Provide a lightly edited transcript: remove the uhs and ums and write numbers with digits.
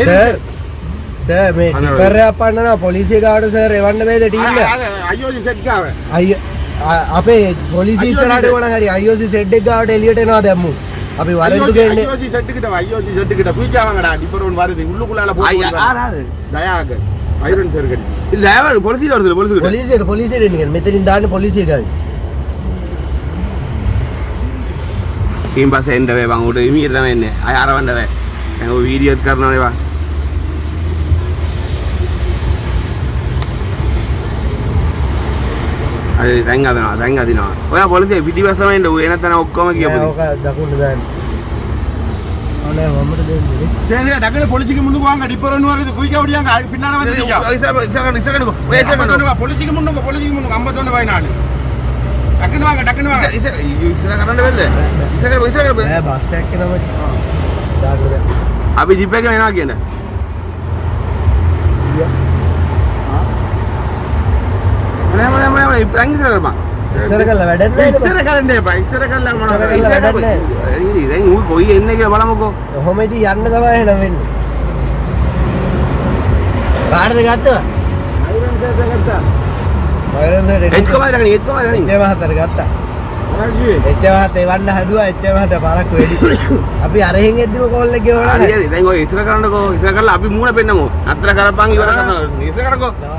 Sir මේ ටිපරයක් පන්නනවා පොලිසිය ගාවට සර් එවන්න බෑද ටීම් එක? IOC සෙට් ගාව. අපේ පොලිසිය ඉස්සරහට වුණ හරි IOC සෙට් එක ගාවට එළියට එනවා දැම්මු. අපි වරෙන්තු ගෙන්නේ IOC සෙට් එකට පුජාවංගඩා ඩිපරෝන් වරේ උල්ලු කුලාලා පොලිසිය. දයාග. අයිරන් සර් ගෙඩි. இல்ல யாரு போலீஸ்ல வருது පොලිසියට එන්නේ මෙතනින් දාන්නේ පොලිසිය ගාවේ. ටීම් බස් එන්න වේ බං උඩ ඉමීට තමයි එන්නේ. අය ආරවන්න වේ. දැන් ඔය වීඩියෝත් කරනවානේ බං. අය දැන් අදිනවා. ඔයා පොලිසිය පිටිපස්සම එන්න ඌ එනතන ඔක්කොම කියපු. ඔක දකුණට දාන්න. ඔනේ වම්මට දෙන්නේ. සේනේ දකන පොලිසියගේ මුන්නු ගාංග ඩිපරෝන් වරේ කුයි කවඩියංග පින්නාන වරේ දියා. ඉස්සරහට ඔය ඉස්සරහට පොලිසියගේ මුන්නු අම්බතොන්න වයිනාලේ. ඩකනවා ඉස්සර කරන්න බැද්ද? ඉස්සර බෑ බස් එකක් එනවා දාන්න. අපි ජිප් එකේ එනවා කියන. මම දැන් ඉස්සර කරපන්. ඉස්සර කළා වැඩක් නෑ. ඉස්සර කරන්න එපා. ඉස්සර කළා මොනවද? වැඩක් නෑ. දැන් ඌ කොයි එන්නේ කියලා බලමුකෝ. කොහොම ඉතින් යන්න තමයි එහෙනම් වෙන්නේ. කාටද ගත්තා? අයිරන් සර් ගත්තා. එච්ච මහතර ගත්තා. එච්ච මහතේ වන්න හදුවා එච්ච මහතේ පාරක් වෙඩි. අපි අරහෙන් එද්දිම කෝල් එක ගෙවලා. හරි දැන් ඔය ඉස්සර කරන්නකෝ. ඉස්සර කරලා අපි මූණ පෙන්නමු. අතර කරපන් ඉවර කරනවා. ඉස්සර කරකෝ.